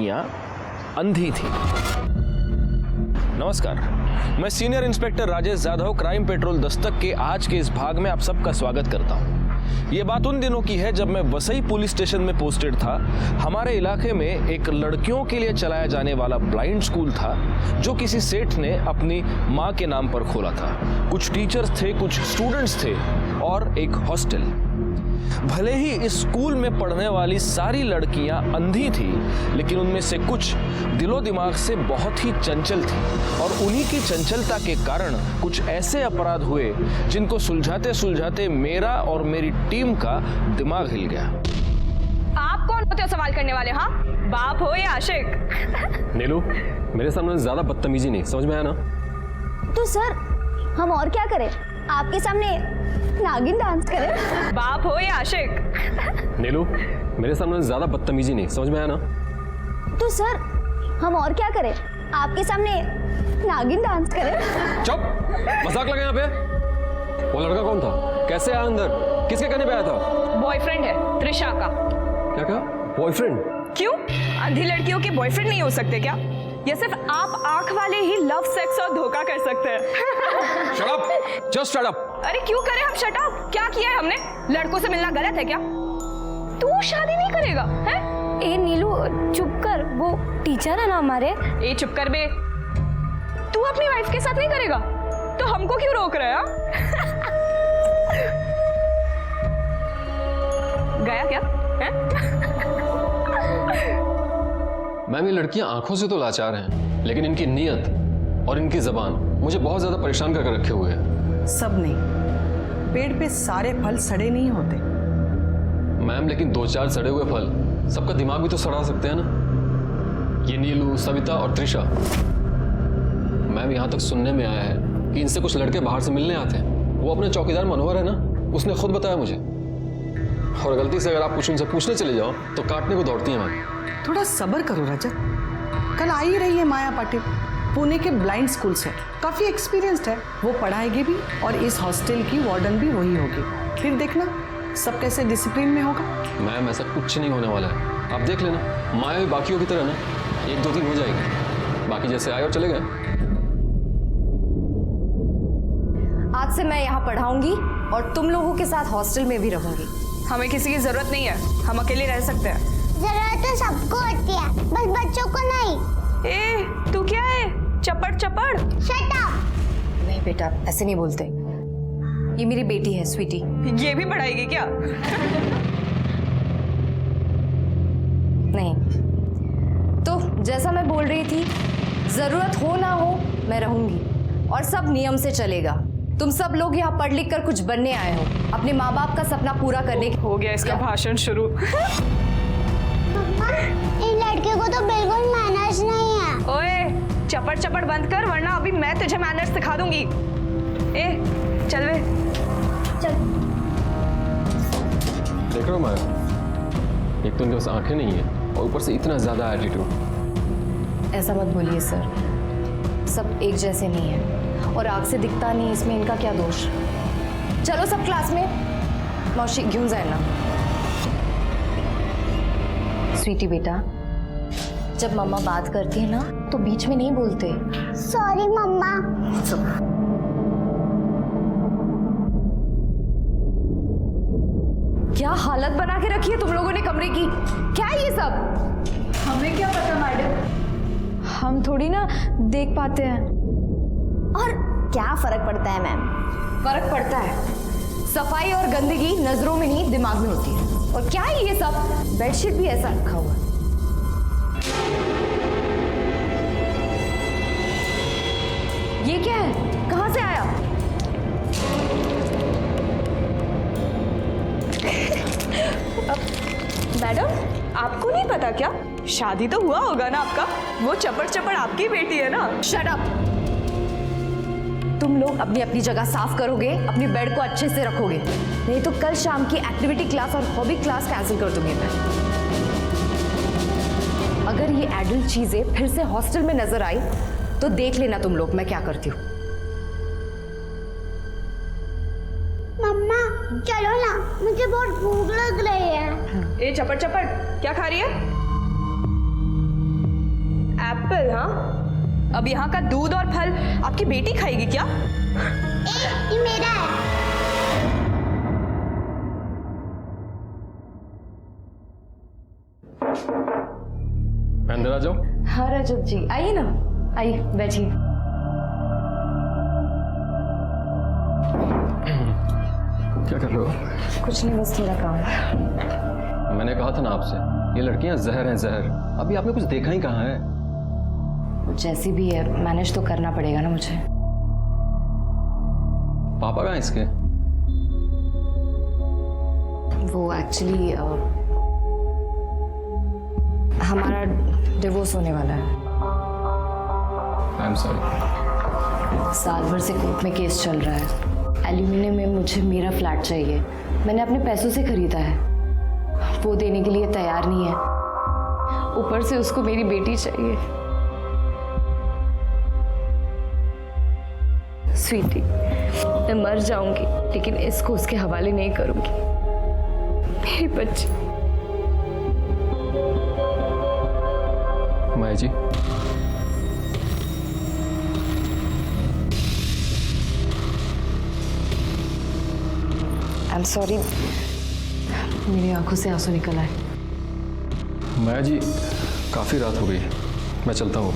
अंधी थी। नमस्कार, मैं senior inspector Rajesh Yadav crime petrol Dastak के आज के इस भाग में आप सबका स्वागत करता हूं। ये बात उन दिनों की है जब मैं वसई पुलिस स्टेशन में पोस्टेड था। हमारे इलाके में एक लड़कियों के लिए चलाया जाने वाला ब्लाइंड स्कूल था जो किसी सेठ ने अपनी माँ के नाम पर खोला था। कुछ टीचर्स थे, कुछ स्टूडेंट्स थे और एक हॉस्टल। भले ही इस स्कूल में पढ़ने वाली सारी लड़कियां अंधी थी, लेकिन उनमें से कुछ दिलो दिमाग से बहुत ही चंचल थी और उन्हीं की चंचलता के कारण कुछ ऐसे अपराध हुए जिनको सुलझाते सुलझाते मेरा और मेरी टीम का दिमाग हिल गया। आप कौन होते हो सवाल करने वाले? हाँ, बाप हो या आशिक? नीलू, मेरे सामने ज्यादा बदतमीजी नहीं, समझ में आया ना? तो सर हम और क्या करें? आपके सामने नागिन डांस करें? बाप हो या आशिक? नीलू, मेरे सामने ज्यादा बदतमीजी नहीं, समझ में आया ना? तो सर हम और क्या करें? आपके सामने नागिन डांस करें? चुप, मजाक लगा यहाँ पे। वो लड़का कौन था? कैसे आया अंदर? किसके कहने पे आया था? बॉयफ्रेंड है त्रिशा का। क्या कहा? बॉयफ्रेंड? क्यों? अंधी लड़कियों के बॉयफ्रेंड नहीं हो सकते क्या? या सिर्फ आप आंख वाले ही लव, सेक्स और धोखा कर सकते हैं? Shut up, just shut up. अरे क्यों करें हम शट अप? क्या किया है हमने? लड़कों से मिलना गलत है क्या? तू शादी नहीं करेगा है? ए नीलू चुप कर, वो टीचर है ना हमारे। ए चुप कर बे। तू अपनी वाइफ के साथ नहीं करेगा तो हमको क्यों रोक रहा है? गया क्या है? मैम, ये लड़कियां आंखों से तो लाचार हैं, लेकिन इनकी नीयत और इनकी जबान मुझे बहुत ज्यादा परेशान करके रखे हुए हैं। सब नहीं, पेड़ पे सारे फल सड़े नहीं होते। मैम, लेकिन 2-4 सड़े हुए फल सबका दिमाग भी तो सड़ा सकते हैं ना। ये नीलू, सविता और त्रिशा। मैम, यहाँ तक सुनने में आया है कि इनसे कुछ लड़के बाहर से मिलने आते हैं। वो अपने चौकीदार मनोहर है ना, उसने खुद बताया मुझे। और गलती से अगर आप कुछ उनसे पूछने चले जाओ तो काटने को दौड़ती हैं मैम। थोड़ा सब्र करो रजत, कल आई रही है माया पाटिल, पुणे के ब्लाइंड स्कूल से, काफी एक्सपीरियंस्ड है। वो पढ़ाएगी भी और इस हॉस्टल की वार्डन भी वही होगी। फिर देखना सब कैसे डिसिप्लिन में होगा। मैम, ऐसा कुछ नहीं होने वाला है, आप देख लेना। माया भी बाकियों की तरह ना 1-2 दिन हो जाएगी, बाकी जैसे आए और चले गए। आज से मैं यहाँ पढ़ाऊंगी और तुम लोगों के साथ हॉस्टल में भी रहूंगी। हमें किसी की जरूरत नहीं है, हम अकेले रह सकते हैं। जरूरत तो सबको होती है, बस बच्चों को नहीं। ए तू क्या है? चपड़ चपड़। Shut up. नहीं बेटा, ऐसे नहीं बोलते। ये मेरी बेटी है स्वीटी। ये भी पढ़ाएगी क्या? नहीं तो जैसा मैं बोल रही थी, जरूरत हो ना हो मैं रहूंगी और सब नियम से चलेगा। तुम सब लोग यहाँ पढ़ लिख कर कुछ बनने आए हो, अपने माँ बाप का सपना पूरा करने। हो गया इसका भाषण शुरू। इन लड़कियों को तो बिल्कुल मैनर्स नहीं है। ओए चपड़ चपड़ बंद कर, वरना अभी मैं तुझे मैनर्स सिखा दूंगी। ए चल वे। चल। देख रहे हो माया, एक तो उनके पास आंखें नहीं है और ऊपर से इतना ज्यादा एटीट्यूड। ऐसा मत बोलिए सर, सब एक जैसे नहीं है और आग से दिखता नहीं, इसमें इनका क्या दोष। चलो सब क्लास में, मौशी घेऊन जाए ना। स्वीटी बेटा, जब मम्मा बात करती है ना तो बीच में नहीं बोलते। सॉरी मम्मा। क्या हालत बना के रखी है तुम लोगों ने कमरे की? क्या है ये सब? हमें क्या पता मैडम, हम थोड़ी ना देख पाते हैं। और क्या फर्क पड़ता है मैम? फर्क पड़ता है। सफाई और गंदगी नजरों में नहीं दिमाग में होती है। और क्या है ये सब? बेडशीट भी ऐसा रखा हुआ है। ये क्या है? कहां से आया? मैडम आपको नहीं पता क्या? शादी तो हुआ होगा ना आपका? वो चपड़ चपड़ आपकी बेटी है ना? Shut up. तुम लोग अपनी अपनी जगह साफ करोगे, अपनी बेड को अच्छे से रखोगे, नहीं तो कल शाम की एक्टिविटी क्लास और हॉबी क्लास कैंसिल कर दूंगी मैं। अगर ये एडल्ट चीजें फिर से हॉस्टल में नजर आई तो देख लेना तुम लोग मैं क्या करती हूँ। मम्मा चलो ना, मुझे बहुत भूख लग रही है। ए चपड़ चपड़ क्या खा रही है? एप्पल, हाँ? अब यहाँ का दूध और फल आपकी बेटी खाएगी क्या? ये मेरा है। अंदर आ जाओ। हाँ रजत जी, आइए ना, आइए बैठिए। क्या कर रहे हो? कुछ नहीं, बस थोड़ा काम। मैंने कहा था ना आपसे, ये लड़कियां जहर हैं जहर। अभी आपने कुछ देखा ही कहाँ है। जैसी भी है, मैनेज तो करना पड़ेगा ना मुझे। पापा कहाँ हैं इसके? वो एक्चुअली हमारा डिवोर्स होने वाला है। I am sorry. साल भर से कोर्ट में केस चल रहा है। एल्यूमिनियम में मुझे मेरा फ्लैट चाहिए। मैंने अपने पैसों से खरीदा है, वो देने के लिए तैयार नहीं है। ऊपर से उसको मेरी बेटी चाहिए। स्वीटी, मैं मर जाऊंगी लेकिन इसको उसके हवाले नहीं करूंगी। मेरी बच्ची। माया जी, आई एम सॉरी, मेरी आंखों से आंसू निकल आए। माया जी, काफी रात हो गई, मैं चलता हूँ।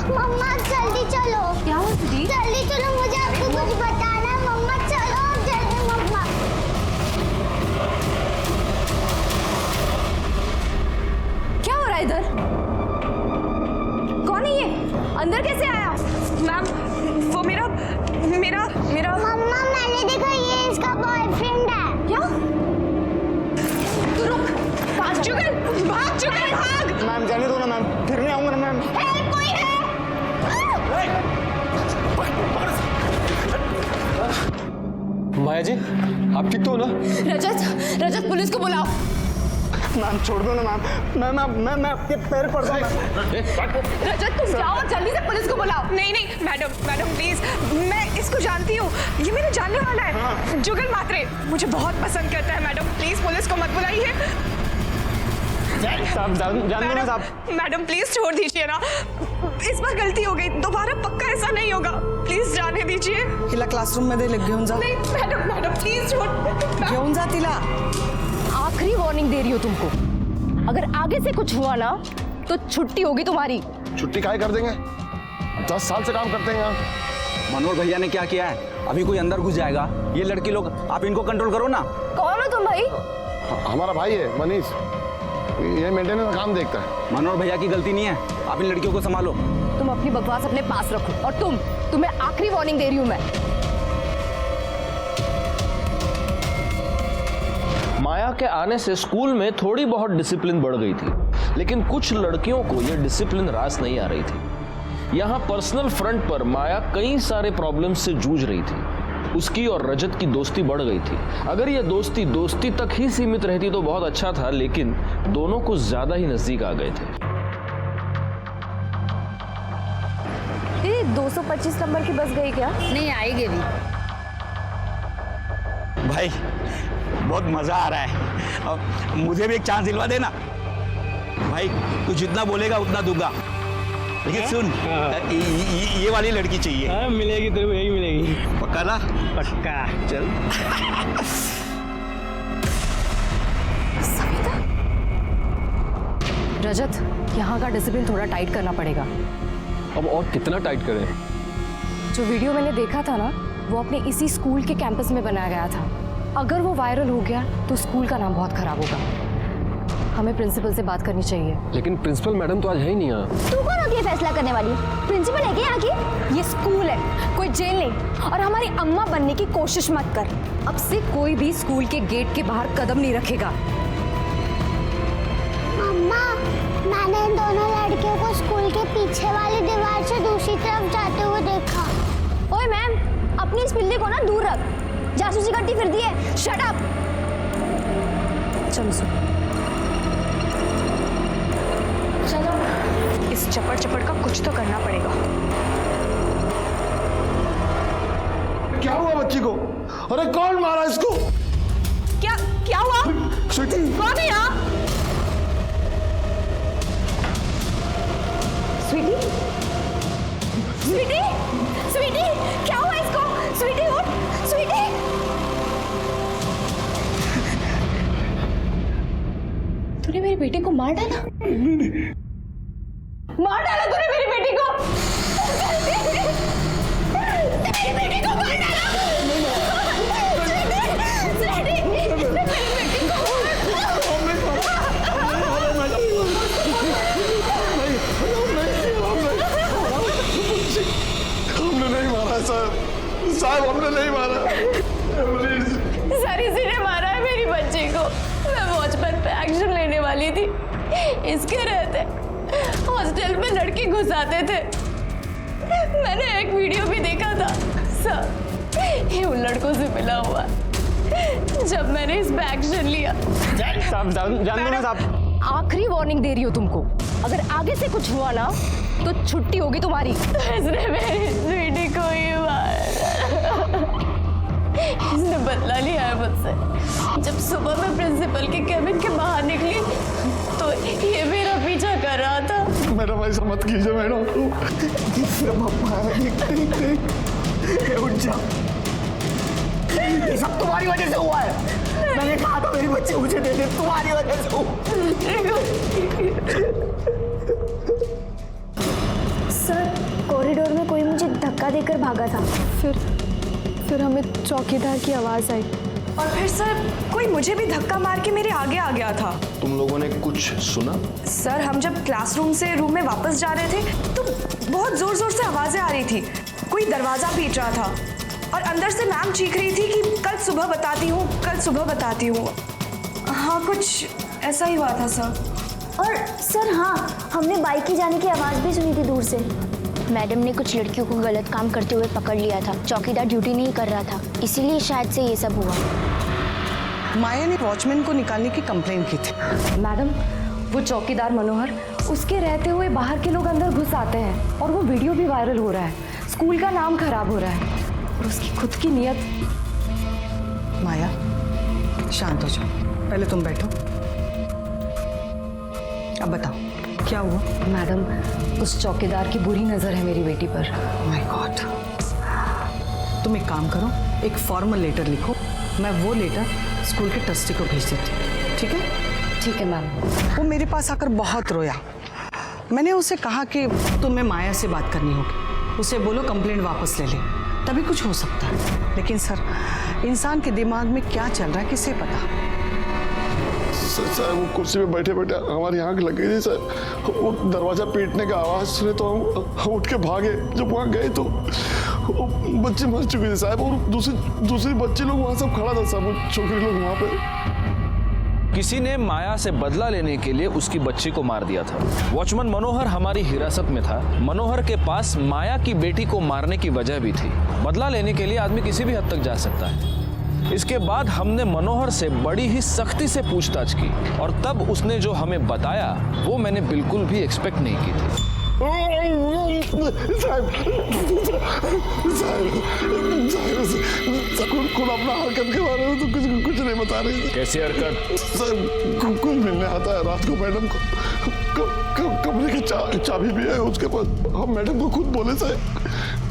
मम्मा जल्दी चलो। क्या हुआ दीदी? जल्दी चलो, मुझे आपको कुछ बताना है। मम्मा चलो जल्दी। मम्मा क्या हो रहा है इधर? कौन है ये? अंदर कैसे आया? मैम, वो मेरा मेरा मेरा मम्मा मैंने देखा, ये इसका बॉयफ्रेंड है। क्या? तू रुक, भाग जुगल, भाग जुगल, भाग! मैम जाने दो ना मैम, फिर नहीं आऊंगा ना मैम। है कोई है? माया जी, आप ठीक तो हो ना? रजत, रजत पुलिस को बुलाओ। मैम छोड़ दो ना मैम। मैं आपके पैर पड़ रहा हूँ। रजत तुम जाओ, जल्दी से पुलिस को बुलाओ। नहीं नहीं मैडम प्लीज, मैं इसको जानती हूँ, ये मेरे जानने वाला है। जुगल मात्रे मुझे बहुत पसंद करता है मैडम, प्लीज पुलिस को मत बुलाइए। साहब जान दो ना साहब। मैडम प्लीज छोड़ दीजिए ना, इस बार गलती हो गई, दोबारा पक्का ऐसा नहीं होगा, प्लीज जाने दीजिए। तिला क्लासरूम मध्ये घेऊन जा. नहीं मैडम प्लीज छोड़। घेऊन जा तिला. आखिरी वार्निंग दे रही हो तुमको, अगर आगे से कुछ हुआ ना तो छुट्टी होगी तुम्हारी। छुट्टी काहे कर देंगे, 10 साल से काम करते हैं यहाँ। मनोहर भैया ने क्या किया है, अभी कोई अंदर घुस जाएगा। ये लड़की लोग, आप इनको कंट्रोल करो ना। कौन हो तुम भाई? हमारा भाई है मनीष, ये मेंटेनेंस का काम देखता है। मनोहर भैया की गलती नहीं है, आप इन लड़कियों को संभालो। तुम अपनी बकवास अपने पास रखो, और तुम्हें आखिरी वार्निंग दे रही हूं मैं। माया के आने से स्कूल में थोड़ी बहुत डिसिप्लिन बढ़ गई थी, लेकिन कुछ लड़कियों को यह डिसिप्लिन रास नहीं आ रही थी। यहाँ पर्सनल फ्रंट पर माया कई सारे प्रॉब्लम्स से जूझ रही थी। उसकी और रजत की दोस्ती बढ़ गई थी। अगर यह दोस्ती तक ही सीमित रहती तो बहुत अच्छा था, लेकिन दोनों कुछ ज्यादा ही नजदीक आ गए थे। 225 नंबर की बस गई क्या? नहीं आएगी भी। भाई बहुत मजा आ रहा है, अब मुझे भी एक चांस दिलवा देना। भाई तू जितना बोलेगा उतना दूंगा, लेकिन सुन, ये वाली लड़की चाहिए। हाँ, मिलेगी तेरे को, यही मिलेगी। पक्का ना? पक्का। चल। सविता, रजत, यहाँ का डिसिप्लिन थोड़ा टाइट करना पड़ेगा। अब और कितना टाइट करें? जो वीडियो मैंने देखा था ना, वो अपने इसी स्कूल के कैंपस में बनाया गया था। अगर वो वायरल हो गया तो स्कूल का नाम बहुत खराब होगा। हमें प्रिंसिपल से बात करनी चाहिए। लेकिन प्रिंसिपल मैडम तो आज है ही नहीं यहाँ। तू कौन होती है फैसला करने वाली? प्रिंसिपल है क्या यहाँ की? ये स्कूल है, कोई जेल नहीं। और हमारी अम्मा बनने की कोशिश मत कर। अब से कोई भी स्कूल के गेट के बाहर कदम नहीं रखेगा। मम्मा, मैंने इन दोनों लड़कियों को स्कूल के पीछे वाली दीवार से दूसरी तरफ जाते हुए देखा। ओए मैम, अपनी इस पिल्ली को ना दूर रख। जासूसी करती फिरती है। Shut up. चलो सुन, चलो इस चपड़ चपड़ का कुछ तो करना पड़ेगा। क्या हुआ बच्ची को? अरे कौन मारा इसको? क्या क्या हुआ? स्वीटी, कौन है यहाँ? स्वीटी, स्वीटी, स्वीटी, क्या हुआ इसको? स्वीटी उठ, स्वीटी। तूने मेरी बेटी को मार डाला? मार डाला तूने मेरी बेटी को? मेरी बेटी को मार डाला? हमने नहीं मारा साहब, हमने नहीं मारा। सर इसी ने मारा है मेरी बच्ची को। मैं वॉचमैन पे एक्शन लेने वाली थी, इसके रहते हॉस्टल में लड़के घुस आते थे। मैंने एक वीडियो भी देखा था सर, ये उन लड़कों से मिला हुआ। जब मैंने इस पे एक्शन लिया। साहब जान दो ना साहब। आखिरी वार्निंग दे रही हो तुमको, अगर आगे से कुछ हुआ ना तो छुट्टी होगी तुम्हारी। इसने मेरी स्वीटी को ही मारा। इसने बदला लिया है मुझसे। जब सुबह मैं प्रिंसिपल के कैबिन के बाहर निकली तो ये मेरा पीछा कर रहा था। मैडम ऐसा मत कीजिए मैडम। उठ जा। ये सब तुम्हारी वजह से हुआ है। मैंने कहा था मेरी बच्ची मुझे दे दे, तुम्हारी वजह से हुआ। सर कॉरिडोर में कोई मुझे धक्का देकर भागा था। फिर हमें चौकीदार की आवाज आई और फिर सर कोई मुझे भी धक्का मार के मेरे आगे आ गया था। तुम लोगों ने कुछ सुना? सर हम जब क्लासरूम से रूम में वापस जा रहे थे तो बहुत जोर जोर से आवाजें आ रही थी। कोई दरवाजा पीट रहा था और अंदर से मैम चीख रही थी कि कल सुबह बताती हूँ, कल सुबह बताती हूँ। हाँ कुछ ऐसा ही हुआ था सर। और सर हाँ, हमने बाइक की जाने की आवाज़ भी सुनी थी दूर से। मैडम ने कुछ लड़कियों को गलत काम करते हुए पकड़ लिया था। चौकीदार ड्यूटी नहीं कर रहा था, इसीलिए शायद से ये सब हुआ। माया ने वॉचमैन को निकालने की कंप्लेन की थी। मैडम वो चौकीदार मनोहर, उसके रहते हुए बाहर के लोग अंदर घुस आते हैं और वो वीडियो भी वायरल हो रहा है। स्कूल का नाम खराब हो रहा है और उसकी खुद की नीयत। माया शांत हो जाओ, पहले तुम बैठो। अब बताओ क्या हुआ? मैडम उस चौकीदार की बुरी नजर है मेरी बेटी पर। My God. तुम एक काम करो, एक फॉर्मल लेटर लिखो, मैं वो लेटर स्कूल के ट्रस्टी को भेज देती हूँ, ठीक है? ठीक है मैम। वो मेरे पास आकर बहुत रोया। मैंने उसे कहा कि तुम्हें माया से बात करनी होगी, उसे बोलो कंप्लेंट वापस ले ले, तभी कुछ हो सकता है। लेकिन सर इंसान के दिमाग में क्या चल रहा है किसे पता। सर वो कुर्सी पे बैठे बैठे हमारी आंख लग गई थी सर। वो दरवाजा पीटने का आवाज सुने तो हम उठ के भागे। जब वहाँ गए तो बच्चे मर चुके थे साहब, और दूसरे बच्चे लोग वहाँ सब खड़ा था सब छोकरे लोग वहाँ पे। किसी ने माया से बदला लेने के लिए उसकी बच्ची को मार दिया था। वॉचमैन मनोहर हमारी हिरासत में था। मनोहर के पास माया की बेटी को मारने की वजह भी थी। बदला लेने के लिए आदमी किसी भी हद तक जा सकता है। इसके बाद हमने मनोहर से बड़ी ही सख्ती से पूछताछ की और तब उसने जो हमें बताया वो मैंने बिल्कुल भी एक्सपेक्ट नहीं की थी। खुद अपना हरकत के बारे में तो कुछ नहीं बता रहे थे। कैसी हरकत? सर कुछ मिलने आता है रात को मैडम को, कमरे की चाबी भी है उसके पास। हम मैडम को खुद बोले सर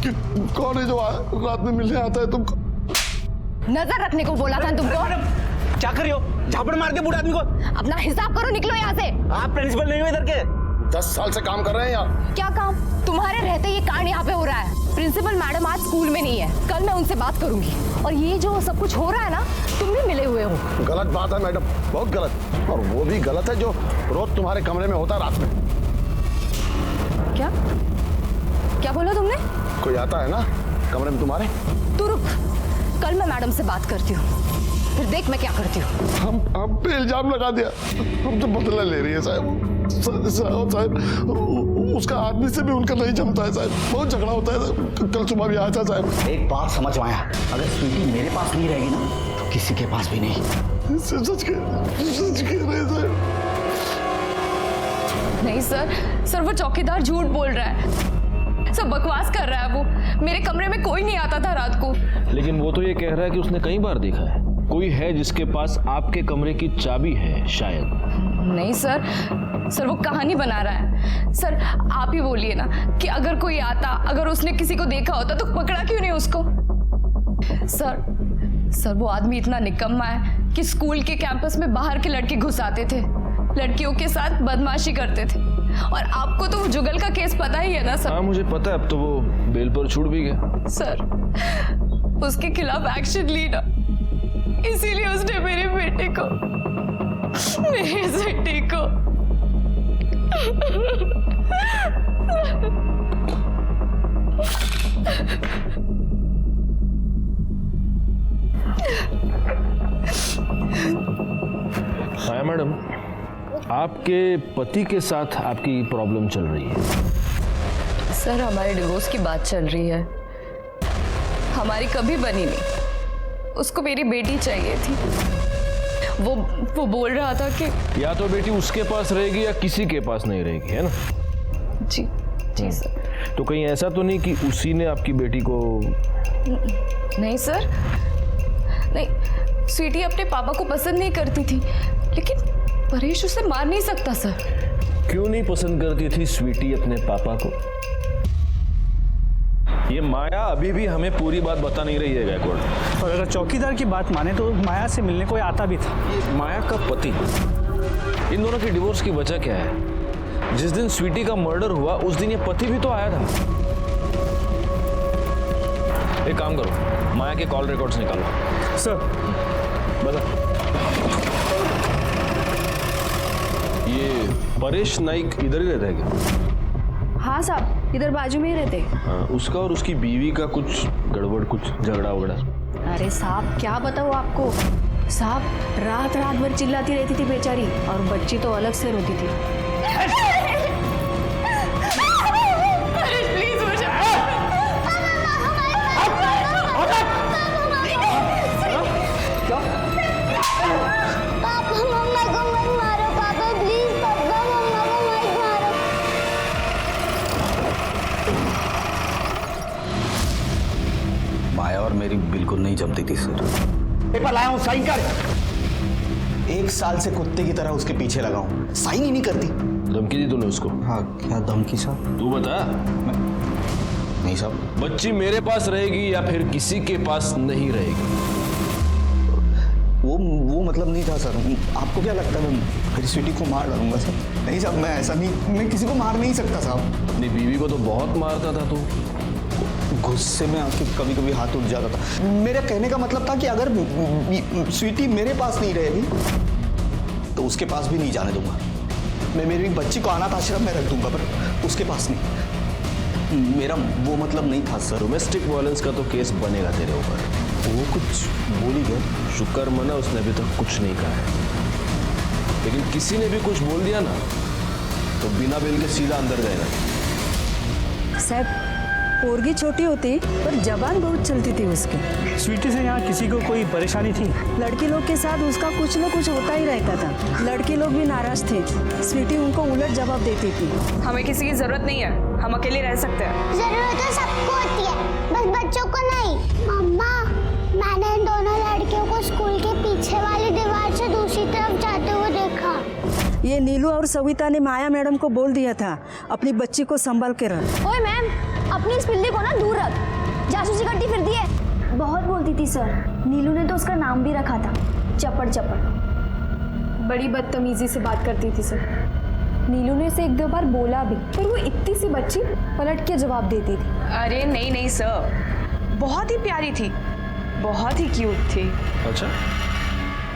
कि कौन है जो रात में मिलने आता है तुमको। नजर रखने को बोला था तुमको। क्या कर रही हो? झापड़ मार के बूढ़े आदमी को। अपना हिसाब करो, निकलो यहाँ से। आप प्रिंसिपल नहीं हो इधर के? 10 साल से काम कर रहे हैं यहाँ। क्या काम? तुम्हारे रहते ये कांड यहाँ पे हो रहा है। प्रिंसिपल मैडम आज स्कूल में नहीं है, कल मैं उनसे बात करूंगी। और ये जो सब कुछ हो रहा है ना, तुम भी मिले हुए हो। गलत बात है मैडम, बहुत गलत। और वो भी गलत है जो रोज तुम्हारे कमरे में होता है रात में। क्या क्या बोला तुमने? कोई आता है ना कमरे में तुम्हारे? तू रुक, कल मैं मैडम से बात करती हूँ, फिर देख मैं क्या करती हूँ। हम पे इल्जाम लगा दिया। हम तो बदला ले रही है साहब। साहब उसका आदमी से भी उनका नहीं जमता है साहब, बहुत झगड़ा होता है साहब। कल सुबह भी आया था साहब। एक बात समझ माया, अगर स्वीटी मेरे पास नहीं रहेगी ना तो किसी के पास भी नहीं। सच कह रहे साहब। नहीं सर वो चौकीदार झूठ बोल रहा है, सब बकवास कर रहा है। वो मेरे कमरे में कोई नहीं आता था रात को। लेकिन वो तो ये कह रहा है कि उसने कई बार देखा है, कोई है जिसके पास आपके कमरे की चाबी है शायद। नहीं सर वो कहानी बना रहा है। सर आप ही बोलिए ना कि अगर कोई आता, अगर उसने किसी को देखा होता तो पकड़ा क्यों नहीं उसको? सर वो आदमी इतना निकम्मा है कि स्कूल के कैंपस में बाहर के लड़के घुस आते थे, लड़कियों के साथ बदमाशी करते थे। और आपको तो वो जुगल का केस पता ही है ना सर? हाँ मुझे पता है, अब तो वो बेल पर छूट भी गया। सर उसके खिलाफ एक्शन ली ना, इसीलिए उसने मेरे बेटे को, मेरे बेटे को हाँ मैडम, आपके पति के साथ आपकी प्रॉब्लम चल रही है। सर हमारे डिवोर्स की बात चल रही है, हमारी कभी बनी नहीं। उसको मेरी बेटी चाहिए थी। वो बोल रहा था कि या तो बेटी उसके पास रहेगी या किसी के पास नहीं रहेगी, है ना? जी सर। तो कहीं ऐसा तो नहीं कि उसी ने आपकी बेटी को? नहीं सर, नहीं, स्वीटी अपने पापा को पसंद नहीं करती थी, लेकिन परेश उसे मार नहीं सकता सर। क्यों नहीं पसंद करती थी स्वीटी अपने पापा को? ये माया अभी भी हमें पूरी बात बता नहीं रही है गायकवाड़। और अगर चौकीदार की बात माने तो माया से मिलने कोई आता भी था। ये माया का पति, इन दोनों के डिवोर्स की वजह क्या है? जिस दिन स्वीटी का मर्डर हुआ उस दिन ये पति भी तो आया था। एक काम करो, माया के कॉल रिकॉर्ड्स निकालो। सर बता, ये परेश नाइक इधर ही रहता है क्या? हाँ साहब, इधर बाजू में ही रहते। हाँ, उसका और उसकी बीवी का कुछ गड़बड़, कुछ झगड़ा वगड़ा? अरे साहब क्या बताऊँ आपको, साहब रात भर चिल्लाती रहती थी बेचारी, और बच्ची तो अलग से रोती थी। प्लीज मुझे पापा मम्मा को मत मारो, पापा प्लीज, पापा मम्मा को मत मारो। माया और मेरी बिल्कुल नहीं जमती थी सर। पेपर लाया हूँ, साइन कर। 1 साल से कुत्ते की तरह उसके पीछे लगा हूँ, साइन ही नहीं करती। धमकी दी तूने उसको? हाँ, क्या धमकी साहब? तू बता। नहीं साहब। बच्ची मेरे पास रहेगी या फिर किसी के पास नहीं रहेगी? वो मतलब नहीं था सर। आपको क्या लगता है मैं मेरी स्वीटी को मार डालूंगा सर? नहीं साहब, मैं ऐसा नहीं, मैं किसी को मार नहीं सकता साहब। अपनी बीवी को तो बहुत मारता था तू। गुस्से में आके कभी कभी हाथ उठ जाता था। मेरा कहने का मतलब था कि अगर स्वीटी मेरे पास नहीं रहेगी तो उसके पास भी नहीं जाने दूंगा। मैं मेरी बच्ची को अनाथ आश्रम में रख दूंगा, पर उसके पास नहीं। मेरा वो मतलब नहीं था सर। डोमेस्टिक वायलेंस का तो केस बनेगा तेरे ऊपर। वो कुछ बोली गए। शुक्र मना उसने अभी तक कुछ नहीं कहा है, लेकिन किसी ने भी कुछ बोल दिया ना तो बिना बेल के सीधा अंदर जाएगा। साहब पोरगी छोटी होती पर जबान बहुत चलती थी उसकी। स्वीटी से यहाँ किसी को कोई परेशानी थी? लड़की लोग के साथ उसका कुछ न कुछ होता ही रहता था। लड़के लोग भी नाराज थे, स्वीटी उनको उलट जवाब देती थी। हमें किसी की जरूरत नहीं है, हम अकेले रह सकते हैं। जरूरत तो सबको होती है, बस बच्चों को नहीं। मम्मा, मैंने इन दोनों लड़कियों को स्कूल के पीछे वाली दीवार से दूसरी तरफ जाते हुए देखा। ये नीलू और सविता ने माया मैडम को बोल दिया था अपनी बच्ची को संभाल के रख। ओए मैम, अपनी इस पिल्ली को ना दूर रख, जासूसी करती फिरती है। बहुत बोलती थी सर, नीलू ने तो उसका नाम भी रखा था, चपड़ चपड़। बड़ी बदतमीजी से बात करती थी सर। नीलू ने इसे 1-2 बार बोला भी, पर वो इतनी सी बच्ची पलट के जवाब देती थी। अरे नहीं सर, बहुत ही प्यारी थी, बहुत ही क्यूट थी। अच्छा,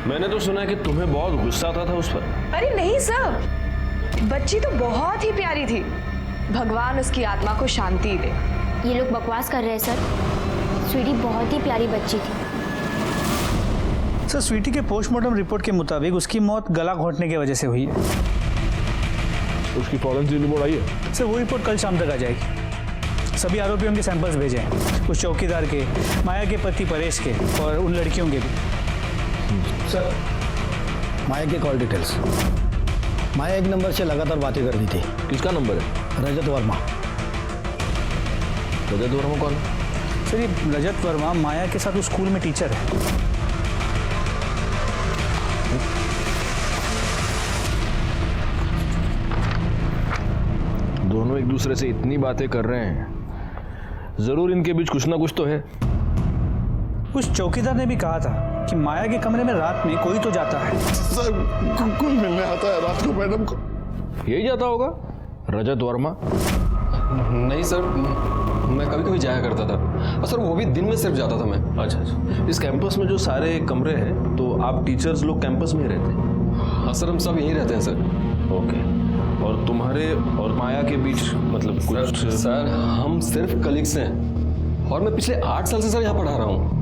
मैंने तो सुना है कि तुम्हें बहुत गुस्सा आता था उस पर। अरे नहीं सर, बच्ची तो बहुत ही प्यारी थी, भगवान उसकी आत्मा को शांति दे। ये लोग बकवास कर रहे हैं सर, स्वीटी बहुत ही प्यारी बच्ची थी। सर स्वीटी के पोस्टमार्टम रिपोर्ट के मुताबिक उसकी मौत गला घोंटने की वजह से हुई है। उसकी फॉरेंसिक रिपोर्ट आई है? सर वो रिपोर्ट कल शाम तक आ जाएगी। सभी आरोपियों के सैंपल्स भेजे हैं, उस चौकीदार के, माया के पति परेश के और उन लड़कियों के भी। सर माया के कॉल डिटेल्स। माया एक नंबर से लगातार बातें कर रही थी। किसका नंबर है? रजत वर्मा। रजत वर्मा कौन? सर ये रजत वर्मा माया के साथ उस स्कूल में टीचर है। दोनों एक दूसरे से इतनी बातें कर रहे हैं, जरूर इनके बीच कुछ ना कुछ तो है। उस चौकीदार ने भी कहा था कि माया के कमरे में रात में कोई तो जाता है। सर कोई मिलने आता है रात को मैडम को। यही जाता होगा रजत वर्मा। नहीं सर, मैं कभी कभी जाया करता था, और सर वो भी दिन में सिर्फ जाता था मैं। अच्छा, इस कैंपस में जो सारे कमरे हैं तो आप टीचर्स लोग कैंपस में ही रहते हैं? हाँ सर, हम सब यहीं रहते हैं सर। ओके, और तुम्हारे और माया के बीच मतलब कुछ? सर हम सिर्फ कलीग्स हैं, और मैं पिछले 8 साल से सर यहाँ पढ़ा रहा हूँ।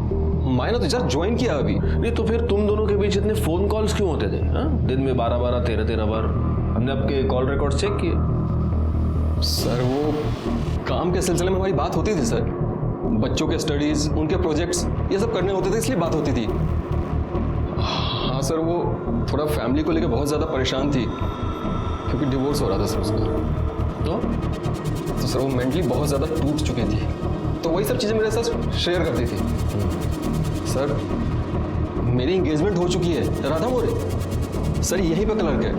माया ने तो जस्ट ज्वाइन किया अभी। नहीं तो फिर तुम दोनों के बीच इतने फोन कॉल्स क्यों होते थे? दिन में 12-12, 13-13 बार। हमने आपके कॉल रिकॉर्ड चेक किए। सर वो काम के सिलसिले में हमारी बात होती थी सर। बच्चों के स्टडीज, उनके प्रोजेक्ट्स, ये सब करने होते थे, इसलिए बात होती थी। हाँ सर, वो थोड़ा फैमिली को लेकर बहुत ज़्यादा परेशान थी, क्योंकि डिवोर्स हो रहा था सर उसका। तो सर वो मेंटली बहुत ज़्यादा टूट चुकी थी, तो वही सब चीज़ें मेरे साथ शेयर करती थी। सर मेरी एंगेजमेंट हो चुकी है राधा मोरे, सर यहीं पे क्लर्क है।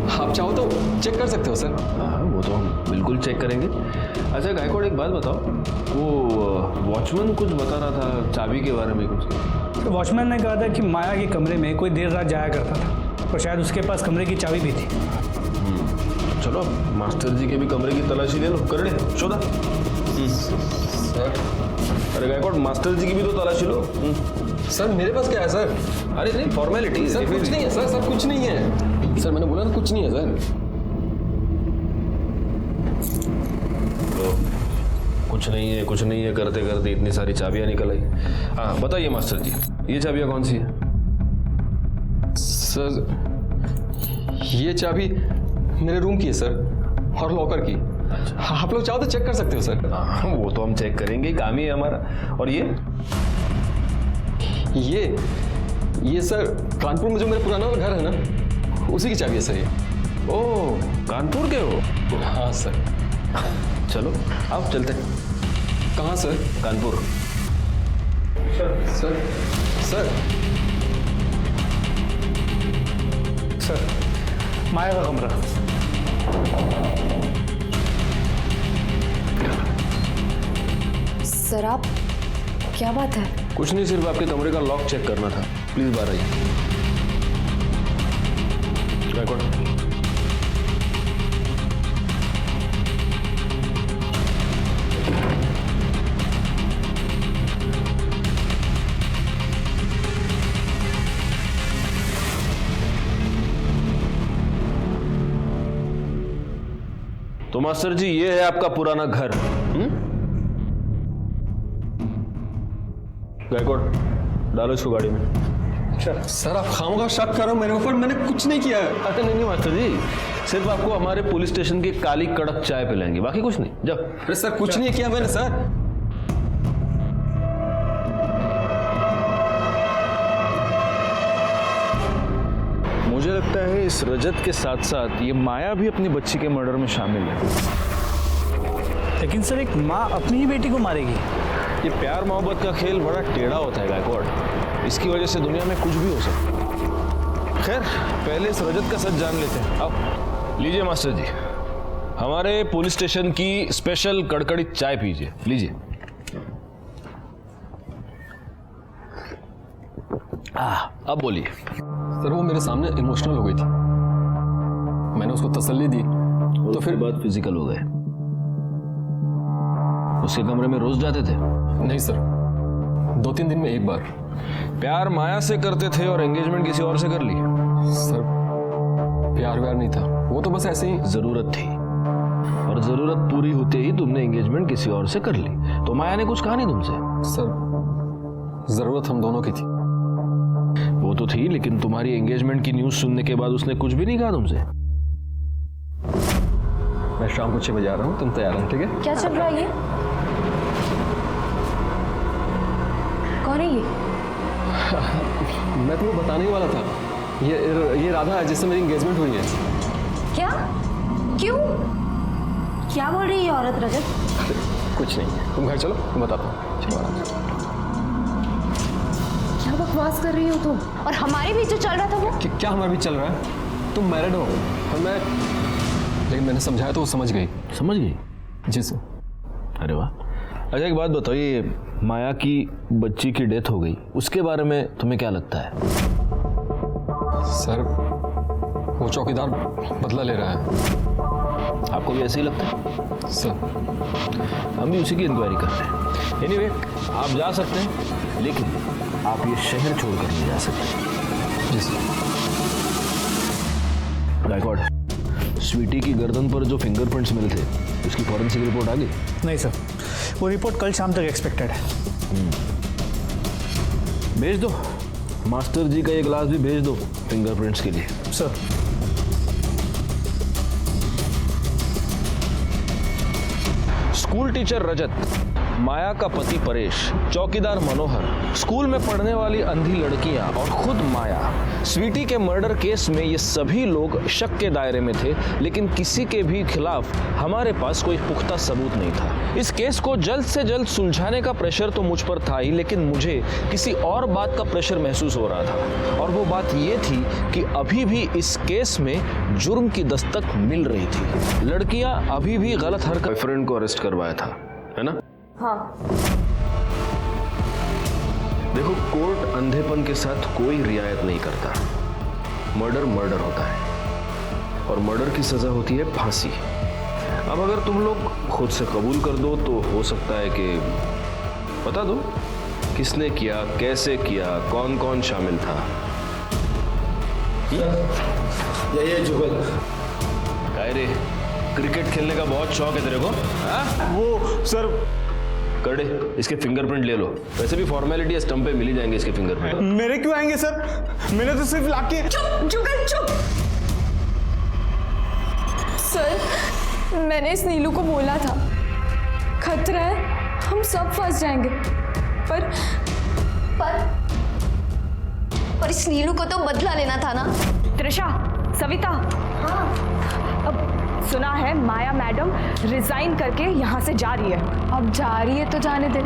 आप चाहो तो चेक कर सकते हो सर। हाँ वो तो हम बिल्कुल चेक करेंगे। अच्छा गायकवाड़, एक बात बताओ, वो वॉचमैन कुछ बता रहा था चाबी के बारे में कुछ? तो वॉचमैन ने कहा था कि माया के कमरे में कोई देर रात जाया करता था, और शायद उसके पास कमरे की चाबी भी थी। चलो मास्टर जी के भी कमरे की तलाशी ले लो, कर ले शोधा। सर अरे गायकवाड़, मास्टर जी की भी तो तलाशी लो। सर मेरे पास क्या है सर? अरे नहीं, फॉर्मेलिटी। सर कुछ नहीं है सर, सर कुछ नहीं है सर, मैंने बोला ना कुछ नहीं है सर। कुछ नहीं है, कुछ नहीं है करते करते इतनी सारी चाबियां निकल आई। हाँ बताइए मास्टर जी, ये चाबियां कौन सी है? सर ये चाबी मेरे रूम की है सर, और लॉकर की। आप लोग चाहो तो चेक कर सकते हो सर। हाँ वो तो हम चेक करेंगे, काम ही है हमारा। और ये सर कानपुर में जो मेरा पुराना वाला घर है ना, उसी की चाबी है सर ये। ओह, कानपुर के हो? हाँ सर। चलो आप चलते हैं। कहाँ sir? Kanpur. Sir sir sir Maya का कमरा। सर आप, क्या बात है? कुछ नहीं, सिर्फ आपके कमरे का लॉक चेक करना था। प्लीज बाहर आइए। गायकवाड़, तो मास्टर जी ये है आपका पुराना घर। गायकवाड़, डालो इसको गाड़ी में। सर आप खामोगा शक करो मेरे ऊपर, मैंने कुछ नहीं किया है। अरे नहीं मास्टर जी, सिर्फ आपको हमारे पुलिस स्टेशन की काली कड़क चाय पिलाएंगे, बाकी कुछ नहीं। जाओ। अरे सर कुछ नहीं किया मैंने सर। मुझे लगता है इस रजत के साथ साथ ये माया भी अपनी बच्ची के मर्डर में शामिल है। लेकिन सर एक माँ अपनी ही बेटी को मारेगी? ये प्यार मोहब्बत का खेल बड़ा टेढ़ा होता है गायकवाड़, इसकी वजह से दुनिया में कुछ भी हो सकता है। खैर पहले इस रजत का सच जान लेते हैं। आओ। लीजिए मास्टर जी, हमारे पुलिस स्टेशन की स्पेशल कड़कड़ी चाय पीजिए, लीजिए। अब बोलिए। सर वो मेरे सामने इमोशनल हो गई थी, मैंने उसको तसल्ली दी, तो फिर बात फिजिकल हो गए। उसके कमरे में रोज जाते थे? नहीं सर, 2-3 दिन में एक बार। प्यार माया से करते थे और एंगेजमेंट किसी और से कर ली? सर प्यार व्यार नहीं था, वो तो बस ऐसे ही जरूरत थी, और जरूरत पूरी होते ही तुमने एंगेजमेंट किसी और से कर ली। तो माया ने कुछ कहा नहीं तुमसे? सर जरूरत हम दोनों की थी। वो तो थी, लेकिन तुम्हारी एंगेजमेंट की न्यूज़ सुनने के बाद उसने कुछ भी नहीं कहा तुमसे? मैं शाम को 6 बजे आ रहा हूँ, तुम तैयार हो, ठीक है? क्या चल रहा है ये? कौन है ये? मैं तुम्हें बताने ही वाला था। ये राधा है जिससे मेरी एंगेजमेंट हुई है। क्या? क्यों? क्या बोल रही है ये औरत रजत? कुछ नहीं है, तुम घर चलो, मैं बताता हूँ। चलो आराम से। क्या बकवास कर रही हो तुम? और हमारे बीच जो चल रहा था वो? क्या हमारे बीच चल रहा है? तुम मैरिड हो और मैं, लेकिन मैंने समझाया तो वो समझ गई। समझ गई? जी सर। अरे वाह। अच्छा एक बात बताओ, ये माया की बच्ची की डेथ हो गई, उसके बारे में तुम्हें क्या लगता है? सर वो चौकीदार बदला ले रहा है। आपको भी ऐसे ही लगता है? सर हम भी उसी की इंक्वायरी कर रहे हैं। एनीवे, आप जा सकते हैं, लेकिन आप ये शहर छोड़कर नहीं जा सकते। जी सर। गायकवाड़, स्वीटी की गर्दन पर जो फिंगरप्रिंट्स मिले थे, उसकी फॉरेंसिक रिपोर्ट आ गई? नहीं सर, वो रिपोर्ट कल शाम तक एक्सपेक्टेड है। भेज दो, मास्टर जी का ये ग्लास भी भेज दो फिंगरप्रिंट्स के लिए। सर। स्कूल टीचर रजत, माया का पति परेश, चौकीदार मनोहर, स्कूल में पढ़ने वाली अंधी लड़कियां और खुद माया, स्वीटी के मर्डर केस में ये सभी लोग शक के दायरे में थे, लेकिन किसी के भी खिलाफ हमारे पास कोई पुख्ता सबूत नहीं था। इस केस को जल्द से जल्द सुलझाने का प्रेशर तो मुझ पर था ही, लेकिन मुझे किसी और बात का प्रेशर महसूस हो रहा था, और वो बात ये थी कि अभी भी इस केस में जुर्म की दस्तक मिल रही थी। लड़कियां अभी भी गलत हरकत, बॉयफ्रेंड को अरेस्ट करवाया था, है ना? हाँ। देखो, कोर्ट अंधेपन के साथ कोई रियायत नहीं करता। मर्डर मर्डर होता है, और मर्डर की सजा होती है फांसी। अब अगर तुम लोग खुद से कबूल कर दो तो हो सकता है कि बता दो किसने किया, कैसे किया, कौन कौन शामिल था। ये जुगल काय रे, क्रिकेट खेलने का बहुत शौक है तेरे को? हाँ? वो सर, कर दे, इसके फिंगरप्रिंट ले लो। वैसे भी फॉर्मेलिटी है, स्टंप पे मिल ही जाएंगे इसके फिंगरप्रिंट। मेरे क्यों आएंगे सर? मैंने तो सिर्फ लाके। चुप जुगल चुप। सर, मैंने इस नीलू को बोला था खतरा है, हम सब फंस जाएंगे, पर इस नीलू को तो बदला लेना था ना। त्रिशा, सविता, हाँ। अब सुना है माया मैडम रिजाइन करके यहाँ से जा रही है। अब जा रही है तो जाने दे,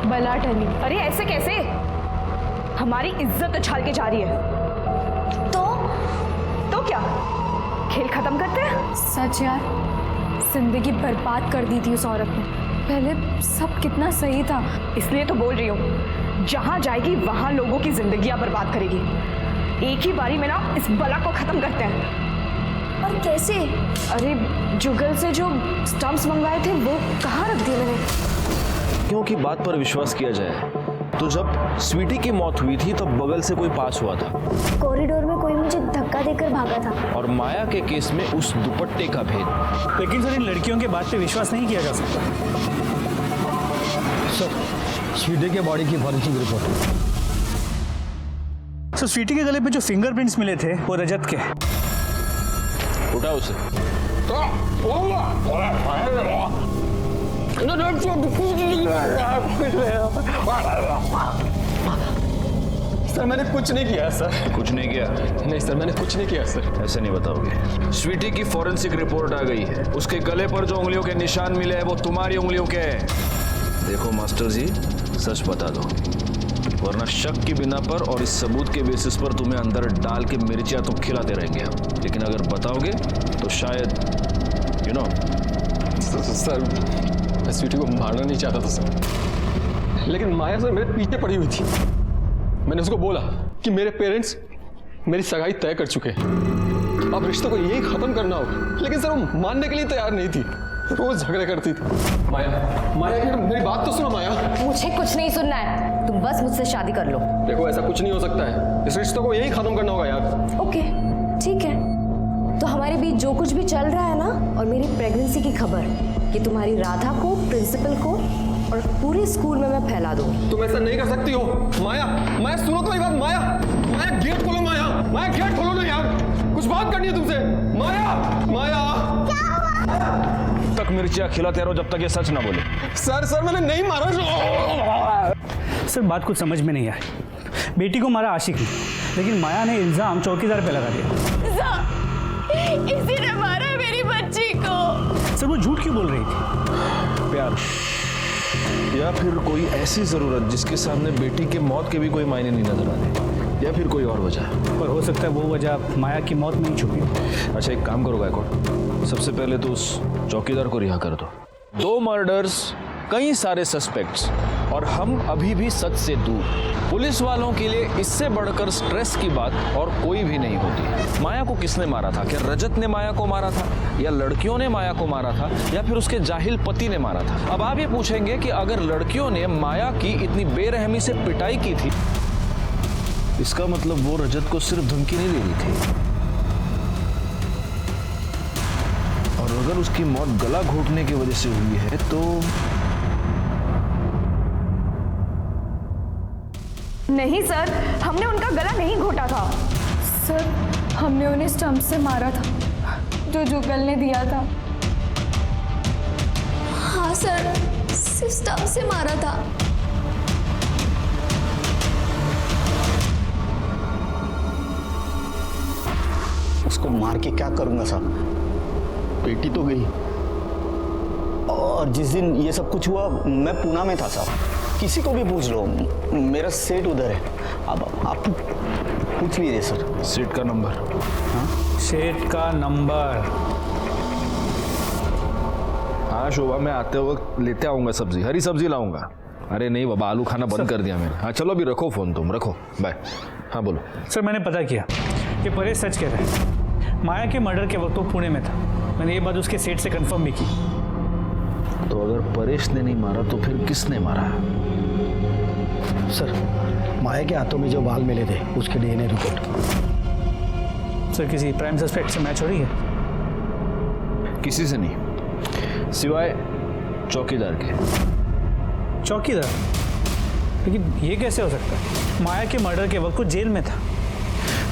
बला टली। अरे ऐसे कैसे? हमारी इज्जत उछाल के जा रही है। तो क्या खेल खत्म करते हैं? सच यार, जिंदगी बर्बाद कर दी थी उस औरत ने। पहले सब कितना सही था, इसलिए तो बोल रही हूँ, जहाँ जाएगी वहाँ लोगों की जिंदगियाँ बर्बाद करेगी। एक ही बारी में ना इस बला को खत्म करते हैं। और कैसे? अरे जुगल से जो स्टंप्स मंगवाए थे वो कहाँ रख दिए मैंने। क्योंकि बात पर विश्वास किया जाए तो जब स्वीटी की मौत हुई थी तब बगल से कोई पास हुआ था। कॉरिडोर में कोई मुझे धक्का देकर भागा था। और माया के केस में उस दुपट्टे का भेद। लेकिन सर, इन लड़कियों के बात पे विश्वास नहीं किया जा सकता। सर, स्वीटी के बॉडी की फॉरेंसिक रिपोर्ट। सर, स्वीटी के गले पे जो फिंगरप्रिंट्स मिले थे वो रजत के। उठा उसे। सर मैंने कुछ नहीं किया सर। कुछ नहीं किया? नहीं सर, मैंने कुछ नहीं किया सर। ऐसे नहीं बताओगे। स्वीटी की फॉरेंसिक रिपोर्ट आ गई है, उसके गले पर जो उंगलियों के निशान मिले हैं वो तुम्हारी उंगलियों के हैं। देखो मास्टर जी, सच बता दो, वरना शक की बिना पर और इस सबूत के बेसिस पर तुम्हें अंदर डाल के मिर्चियां तो खिलाते रहेंगे हम, लेकिन अगर बताओगे तो शायद यू नो। सर मैं स्वीटी को मारना नहीं चाहता था सर, लेकिन माया सर मेरे पीछे पड़ी हुई थी। मैंने उसको बोला कि मेरे पेरेंट्स मेरी सगाई तय कर चुके हैं, अब रिश्ते को यही खत्म करना होगा, लेकिन सर वो मानने के लिए तैयार नहीं थी, रोज झगड़े करती थी। माया मेरी बात तो सुनो माया। मुझे कुछ नहीं सुनना है, तुम बस मुझसे शादी कर लो। देखो ऐसा कुछ नहीं हो सकता है, इस रिश्ते को यही खत्म करना होगा यार। ओके ठीक है, तो हमारे बीच जो कुछ भी चल रहा है ना, और मेरी प्रेगनेंसी की खबर, ये तुम्हारी राधा को, प्रिंसिपल को और पूरे स्कूल में मैं फैला दूँ। तुम ऐसा नहीं कर सकती हो माया। माया सुनो तो एक बात, माया माया गेट खोलो, माया माया गेट खोलो ना यार, कुछ बात करनी है तुमसे। माया माया क्या हुआ? तक मिर्चियां खिलाते रहो जब तक ये सच ना बोले। सर मैंने नहीं मारा। सर बात कुछ समझ में नहीं आई। बेटी को मारा आशिक ने, लेकिन माया ने इल्जाम चौकीदार पे लगा दिया। इसी ने मारा मेरी बच्ची को। सर वो झूठ क्यों बोल रही थी? प्यार या फिर कोई ऐसी जरूरत जिसके सामने बेटी के मौत के भी कोई मायने नहीं नजर आ रहे, या फिर कोई और वजह। पर हो सकता है वो वजह माया की मौत में ही छुपी हो। अच्छा एक काम करो गायकवाड़, सबसे पहले तो उस चौकीदार को रिहा कर दो। 2 मर्डर्स, कई सारे सस्पेक्ट्स, और हम अभी भी सच से दूर। पुलिस वालों के लिए इससे बढ़कर स्ट्रेस की बात और कोई भी नहीं होती। माया को किसने मारा था? क्या रजत ने माया को मारा था, या लड़कियों ने माया को मारा था, या फिर उसके जाहिल पति ने मारा था? अब आप ये पूछेंगे कि अगर लड़कियों ने माया की इतनी बेरहमी से पिटाई की थी, इसका मतलब वो रजत को सिर्फ धमकी नहीं दे रही थी, और अगर उसकी मौत गला घोटने की वजह से हुई है तो नहीं सर, हमने उनका गला नहीं घोटा था। सर हमने उन्हें स्टंप से मारा था, जो जुगल ने दिया था। हाँ सर, सिर्फ स्टंप से मारा था। उसको मार के क्या करूंगा साहब? बेटी तो गई, और जिस दिन ये सब कुछ हुआ मैं पूना में था साहब। किसी को भी पूछ लो, मेरा सेट उधर है। अब आप पूछ लीजिए सर। सेट का नंबर? हाँ सेट का नंबर। हाँ शोभा, मैं आते वक्त लेते आऊंगा सब्जी, हरी सब्जी लाऊंगा। अरे नहीं बाबा, आलू खाना बंद कर दिया मैंने। हाँ चलो अभी रखो फोन, तुम रखो, बाय। हाँ बोलो। सर मैंने पता किया, ये परेश सच कह रहा है। माया के मर्डर के वक्त वो पुणे में था। मैंने ये बात उसके सेठ से कंफर्म भी की। तो अगर परेश ने नहीं मारा तो फिर किसने मारा? सर माया के हाथों में जो बाल मिले थे उसके डीएनए रिपोर्ट। सर किसी प्राइम सस्पेक्ट से मैच हो रही है? किसी से नहीं, सिवाय चौकीदार के। चौकीदार? लेकिन ये कैसे हो सकता है? माया के मर्डर के वक्त वो जेल में था।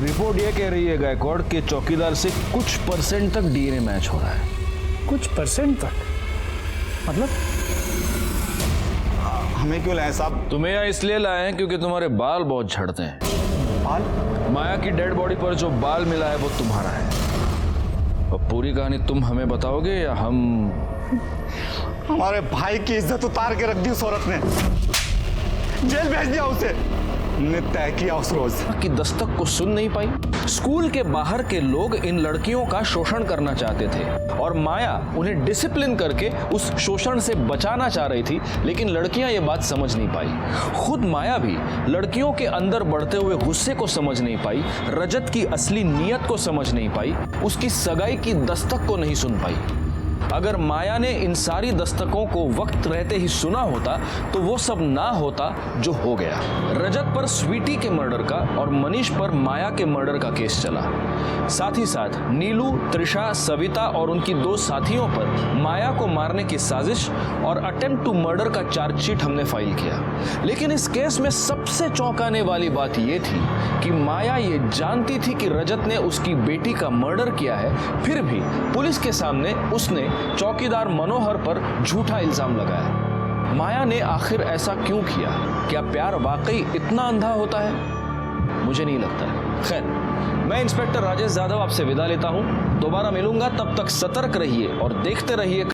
रिपोर्ट ये कह रही है गायकवाड़ के चौकीदार से कुछ % तक डीएनए मैच हो रहा है। कुछ % तक? मतलब? हमें क्यों लाए साहब? तुम्हें यहाँ इसलिए लाए हैं क्योंकि तुम्हारे बाल बहुत झड़ते हैं। बाल? माया की डेड बॉडी पर जो बाल मिला है वो तुम्हारा है। अब पूरी कहानी तुम हमें बताओगे या हम? हमारे भाई की इज्जत उतार के रख दी उस औरत ने, जेल भेज दिया उसे। ने तय किया उस रोज की दस्तक को सुन नहीं पाई। स्कूल के बाहर के लोग इन लड़कियों का शोषण करना चाहते थे, और माया उन्हें डिसिप्लिन करके उस शोषण से बचाना चाह रही थी, लेकिन लड़कियां ये बात समझ नहीं पाई। खुद माया भी लड़कियों के अंदर बढ़ते हुए गुस्से को समझ नहीं पाई, रजत की असली नीयत को समझ नहीं पाई, उसकी सगाई की दस्तक को नहीं सुन पाई। अगर माया ने इन सारी दस्तकों को वक्त रहते ही सुना होता तो वो सब ना होता जो हो गया। रजत पर स्वीटी के मर्डर का और मनीष पर माया के मर्डर का केस चला। साथ ही साथ नीलू, त्रिशा, सविता और उनकी 2 साथियों पर माया को मारने की साजिश और अटेम्प्ट टू मर्डर का चार्जशीट हमने फाइल किया। लेकिन इस केस में सबसे चौंकाने वाली बात यह थी कि माया ये जानती थी कि रजत ने उसकी बेटी का मर्डर किया है, फिर भी पुलिस के सामने उसने चौकीदार मनोहर पर झूठा इल्जाम लगाया। माया ने आखिर ऐसा क्यों किया? क्या प्यार वाकई इतना अंधा होता है? मुझे नहीं लगता है। खैर, मैं इंस्पेक्टर राजेश जाधव आपसे विदा लेता हूं। दोबारा मिलूंगा, तब तक सतर्क रहिए और देखते रहिए